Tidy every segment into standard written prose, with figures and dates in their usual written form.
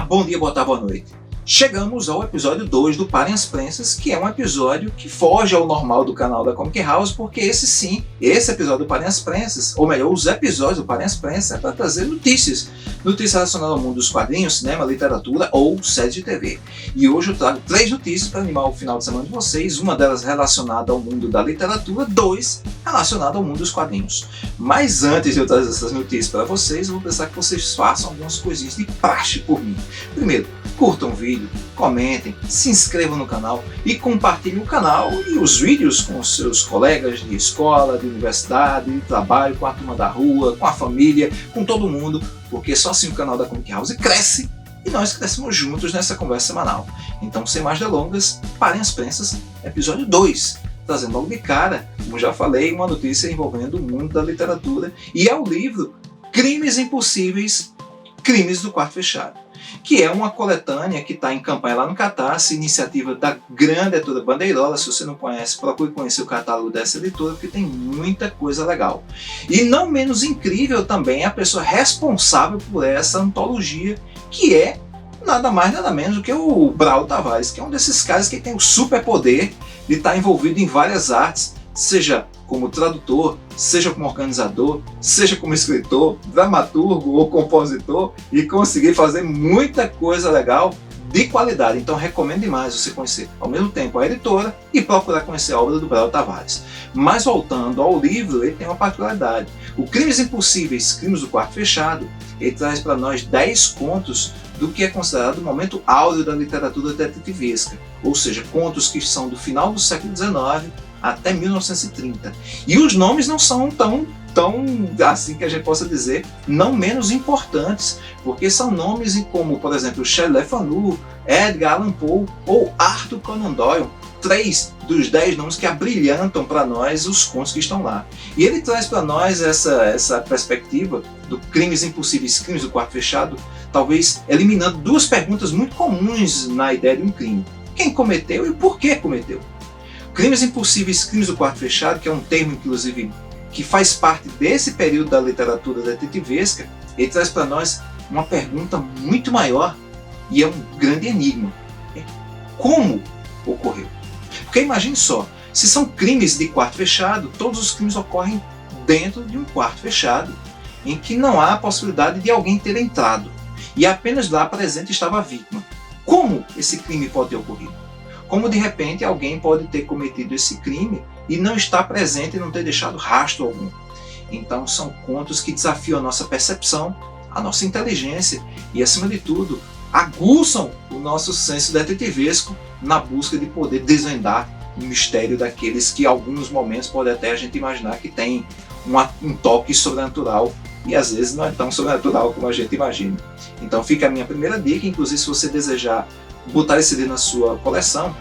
bom dia, boa tarde, boa noite. Chegamos ao episódio 2 do Parem as Prensas, que é um episódio que foge ao normal do canal da Comic House, porque esse episódio do Parem as Prensas, ou melhor, os episódios do Parem as Prensas, é para trazer notícias relacionadas ao mundo dos quadrinhos, cinema, literatura ou séries de TV. E hoje eu trago 3 notícias para animar o final de semana de vocês, uma delas relacionada ao mundo da literatura, 2 relacionada ao mundo dos quadrinhos. Mas antes de eu trazer essas notícias para vocês, eu vou pensar que vocês façam algumas coisinhas de praxe por mim. Primeiro, curtam o vídeo, comentem, se inscrevam no canal e compartilhem o canal e os vídeos com os seus colegas de escola, de universidade, de trabalho, com a turma da rua, com a família, com todo mundo, porque só assim o canal da Comic House cresce e nós crescemos juntos nessa conversa semanal. Então, sem mais delongas, Parem as Prensas, episódio 2, trazendo logo de cara, como já falei, uma notícia envolvendo o mundo da literatura e é o livro Crimes Impossíveis, Crimes do Quarto Fechado, que é uma coletânea que está em campanha lá no Catarse, iniciativa da grande editora Bandeirola. Se você não conhece, procure conhecer o catálogo dessa editora, porque tem muita coisa legal. E não menos incrível também é a pessoa responsável por essa antologia, que é nada mais nada menos do que o Braulio Tavares, que é um desses caras que tem o superpoder de estar envolvido em várias artes, seja como tradutor, seja como organizador, seja como escritor, dramaturgo ou compositor, e conseguir fazer muita coisa legal de qualidade. Então recomendo demais você conhecer ao mesmo tempo a editora e procurar conhecer a obra do Braulio Tavares. Mas voltando ao livro, ele tem uma particularidade. O Crimes Impossíveis, Crimes do Quarto Fechado, ele traz para nós 10 contos do que é considerado o momento áureo da literatura detetivesca, ou seja, contos que são do final do século XIX até 1930. E os nomes não são tão assim que a gente possa dizer, não menos importantes, porque são nomes como, por exemplo, Shelley Le Fanu, Edgar Allan Poe ou Arthur Conan Doyle, 3 dos 10 nomes que abrilhantam para nós os contos que estão lá. E ele traz para nós essa perspectiva do Crimes Impossíveis, Crimes do Quarto Fechado, talvez eliminando 2 perguntas muito comuns na ideia de um crime. Quem cometeu e por que cometeu? Crimes Impossíveis, Crimes do Quarto Fechado, que é um termo, inclusive, que faz parte desse período da literatura detetivesca, ele traz para nós uma pergunta muito maior e é um grande enigma. Como ocorreu? Porque imagine só, se são crimes de quarto fechado, todos os crimes ocorrem dentro de um quarto fechado, em que não há a possibilidade de alguém ter entrado, e apenas lá presente estava a vítima. Como esse crime pode ter ocorrido? Como de repente alguém pode ter cometido esse crime e não estar presente e não ter deixado rastro algum. Então são contos que desafiam a nossa percepção, a nossa inteligência e, acima de tudo, aguçam o nosso senso detetivesco na busca de poder desvendar o mistério daqueles que, em alguns momentos, pode até a gente imaginar que tem um toque sobrenatural e às vezes não é tão sobrenatural como a gente imagina. Então fica a minha primeira dica, inclusive se você desejar botar esse livro na sua coleção,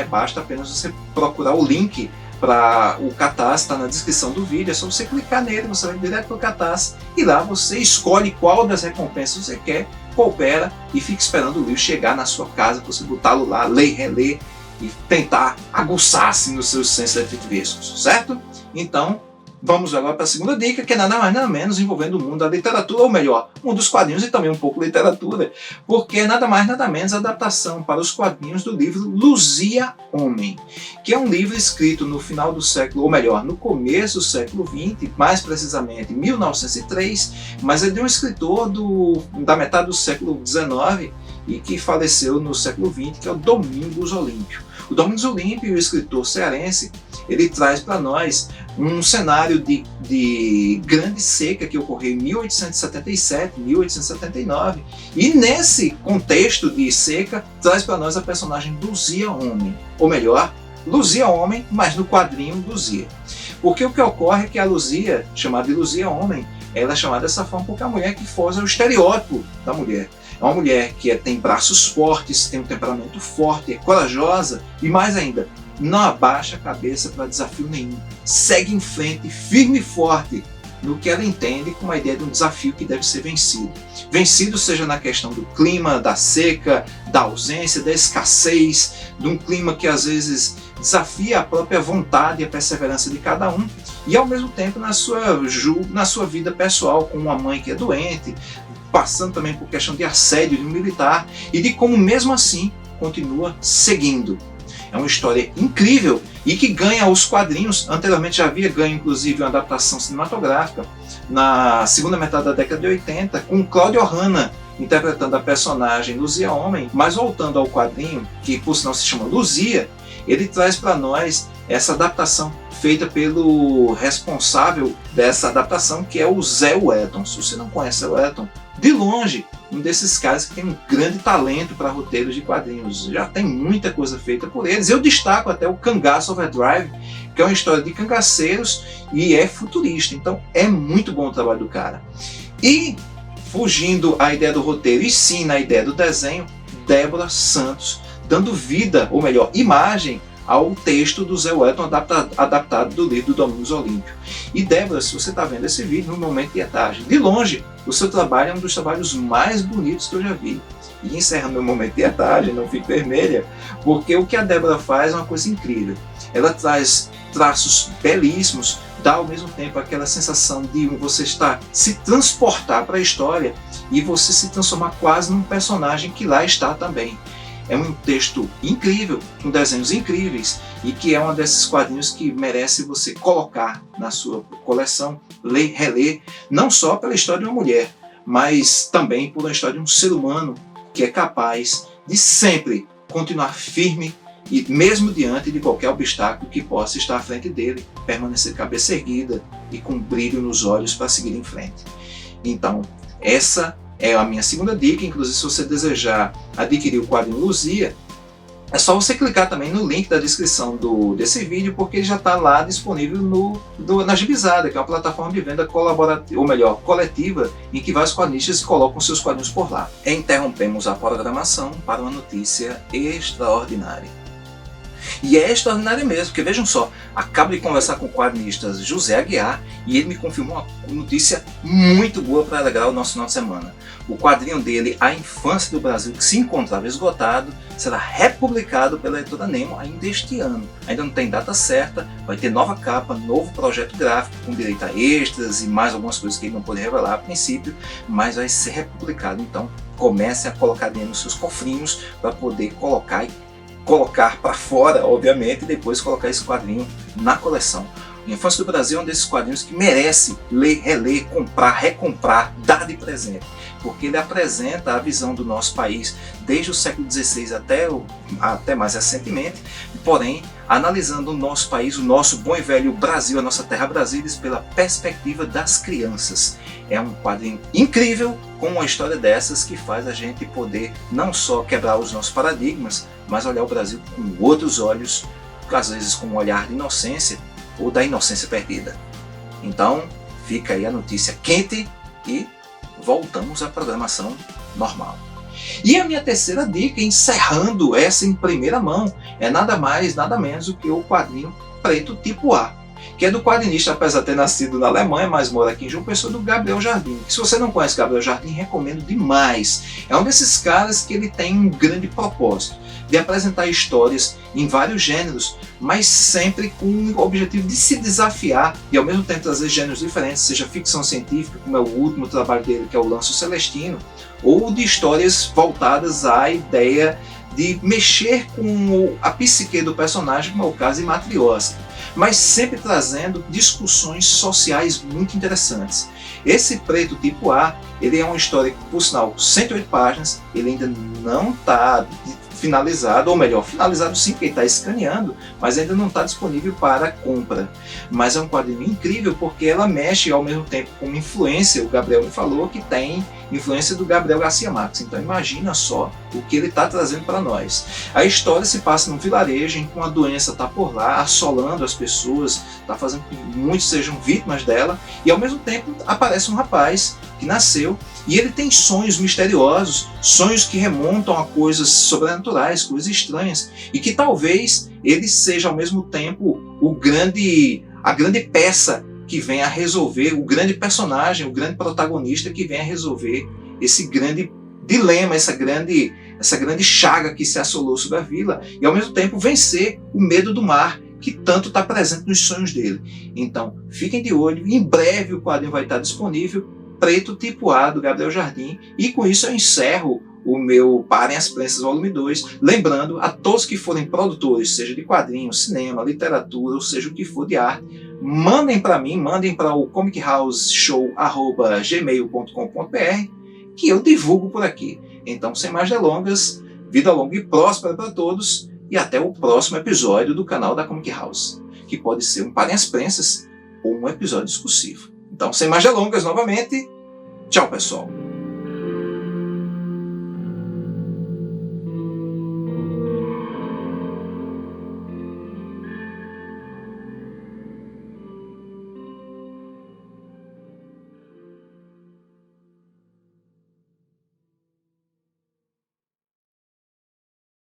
basta apenas você procurar o link para o Catarse, está na descrição do vídeo, é só você clicar nele, você vai direto para o Catarse e lá você escolhe qual das recompensas você quer, coopera e fica esperando o livro chegar na sua casa para você botá-lo lá, ler, reler e tentar aguçar assim, nos seus sensos detetivescos, certo? Então, vamos agora para a segunda dica, que é nada mais nada menos envolvendo o mundo da literatura, ou melhor, o mundo dos quadrinhos e também um pouco literatura, porque é nada mais nada menos a adaptação para os quadrinhos do livro Luzia Homem, que é um livro escrito no final do século, ou melhor, no começo do século XX, mais precisamente em 1903, mas é de um escritor da metade do século XIX e que faleceu no século XX, que é o Domingos Olímpio. O Domingos Olímpio, o escritor cearense, ele traz para nós um cenário de grande seca que ocorreu em 1877, 1879, e nesse contexto de seca traz para nós a personagem Luzia Homem, ou melhor, Luzia Homem, mas no quadrinho Luzia. Porque o que ocorre é que a Luzia, chamada de Luzia Homem, ela é chamada dessa forma porque é a mulher que foge ao estereótipo da mulher. É uma mulher que tem braços fortes, tem um temperamento forte, é corajosa e, mais ainda, não abaixa a cabeça para desafio nenhum. Segue em frente, firme e forte, no que ela entende como a ideia de um desafio que deve ser vencido. Vencido seja na questão do clima, da seca, da ausência, da escassez, de um clima que às vezes desafia a própria vontade e a perseverança de cada um, e ao mesmo tempo na sua vida pessoal, com uma mãe que é doente, passando também por questão de assédio de um militar, e de como mesmo assim continua seguindo. É uma história incrível e que ganha os quadrinhos. Anteriormente já havia ganho inclusive uma adaptação cinematográfica na segunda metade da década de 80, com Claudio Hanna interpretando a personagem Luzia Homem. Mas voltando ao quadrinho, que por sinal se chama Luzia, ele traz para nós essa adaptação feita pelo responsável dessa adaptação, que é o Zé Wellton. Se você não conhece o Zé Wellton, de longe, um desses caras que tem um grande talento para roteiros de quadrinhos. Já tem muita coisa feita por eles. Eu destaco até o Cangaço Overdrive, que é uma história de cangaceiros e é futurista. Então é muito bom o trabalho do cara. E, fugindo à ideia do roteiro e sim na ideia do desenho, Débora Santos, dando vida, ou melhor, imagem, ao texto do Zé Wellton adaptado do livro do Domingos Olímpio. E Débora, se você está vendo esse vídeo no momento de tarde, de longe, o seu trabalho é um dos trabalhos mais bonitos que eu já vi. E encerrando meu momento de tarde, não fique vermelha, porque o que a Débora faz é uma coisa incrível. Ela traz traços belíssimos, dá ao mesmo tempo aquela sensação de você se transportar para a história e você se transformar quase num personagem que lá está também. É um texto incrível, com desenhos incríveis, e que é um desses quadrinhos que merece você colocar na sua coleção, ler, reler, não só pela história de uma mulher, mas também por uma história de um ser humano que é capaz de sempre continuar firme e mesmo diante de qualquer obstáculo que possa estar à frente dele, permanecer cabeça erguida e com brilho nos olhos para seguir em frente. Então, essa é a minha segunda dica. Inclusive, se você desejar adquirir o quadrinho Luzia, é só você clicar também no link da descrição desse vídeo, porque ele já está lá disponível na Gibizada, que é uma plataforma de venda colaborativa, ou melhor, coletiva, em que vários quadrinistas colocam seus quadrinhos por lá. Interrompemos a programação para uma notícia extraordinária. E é extraordinário mesmo, porque vejam só, acabo de conversar com o quadrinista José Aguiar e ele me confirmou uma notícia muito boa para alegrar o nosso final de semana. O quadrinho dele, A Infância do Brasil, que se encontrava esgotado, será republicado pela editora Nemo ainda este ano. Ainda não tem data certa, vai ter nova capa, novo projeto gráfico com direito a extras e mais algumas coisas que ele não pode revelar a princípio, mas vai ser republicado. Então comece a colocar dinheiro nos seus cofrinhos para poder colocar para fora, obviamente, e depois colocar esse quadrinho na coleção. A Infância do Brasil é um desses quadrinhos que merece ler, reler, comprar, recomprar, dar de presente, porque ele apresenta a visão do nosso país desde o século XVI até mais recentemente, porém analisando o nosso país, o nosso bom e velho Brasil, a nossa terra Brasília, pela perspectiva das crianças. É um quadrinho incrível, com uma história dessas que faz a gente poder não só quebrar os nossos paradigmas, mas olhar o Brasil com outros olhos, às vezes com um olhar de inocência ou da inocência perdida. Então, fica aí a notícia quente e voltamos à programação normal. E a minha terceira dica, encerrando essa em primeira mão, é nada mais, nada menos do que o quadrinho Preto Tipo A, que é do quadrinista, apesar de ter nascido na Alemanha, mas mora aqui em João Pessoa, do Gabriel Jardim. Se você não conhece Gabriel Jardim, recomendo demais. É um desses caras que ele tem um grande propósito de apresentar histórias em vários gêneros, mas sempre com o objetivo de se desafiar e ao mesmo tempo trazer gêneros diferentes, seja ficção científica, como é o último trabalho dele, que é o Lanço Celestino, ou de histórias voltadas à ideia de mexer com a psique do personagem, como é o caso de Matrioska, mas sempre trazendo discussões sociais muito interessantes. Esse Preto Tipo A, ele é uma história que, por sinal, 108 páginas, ele ainda não está finalizado, ou melhor, finalizado sim, porque ele está escaneando, mas ainda não está disponível para compra. Mas é um quadrinho incrível porque ela mexe ao mesmo tempo com influência, o Gabriel me falou que tem influência do Gabriel Garcia Marques, então imagina só o que ele está trazendo para nós. A história se passa num vilarejo em que uma doença está por lá, assolando as pessoas, está fazendo com que muitos sejam vítimas dela, e ao mesmo tempo aparece um rapaz que nasceu e ele tem sonhos misteriosos, sonhos que remontam a coisas sobrenaturais, coisas estranhas, e que talvez ele seja ao mesmo tempo a grande peça que vem a resolver, o grande personagem, o grande protagonista que vem a resolver esse grande dilema, essa grande chaga que se assolou sobre a vila, e ao mesmo tempo vencer o medo do mar, que tanto está presente nos sonhos dele. Então, fiquem de olho, em breve o quadrinho vai estar disponível, Preto Tipo A, do Gabriel Jardim, e com isso eu encerro o meu Parem as Prensas Volume 2, lembrando a todos que forem produtores, seja de quadrinhos, cinema, literatura, ou seja o que for de arte, mandem para mim, mandem para o comichouseshow@gmail.com.br, que eu divulgo por aqui. Então, sem mais delongas, vida longa e próspera para todos, e até o próximo episódio do canal da Comic House, que pode ser um Parem as Prensas ou um episódio discursivo. Então, sem mais delongas, novamente, tchau pessoal!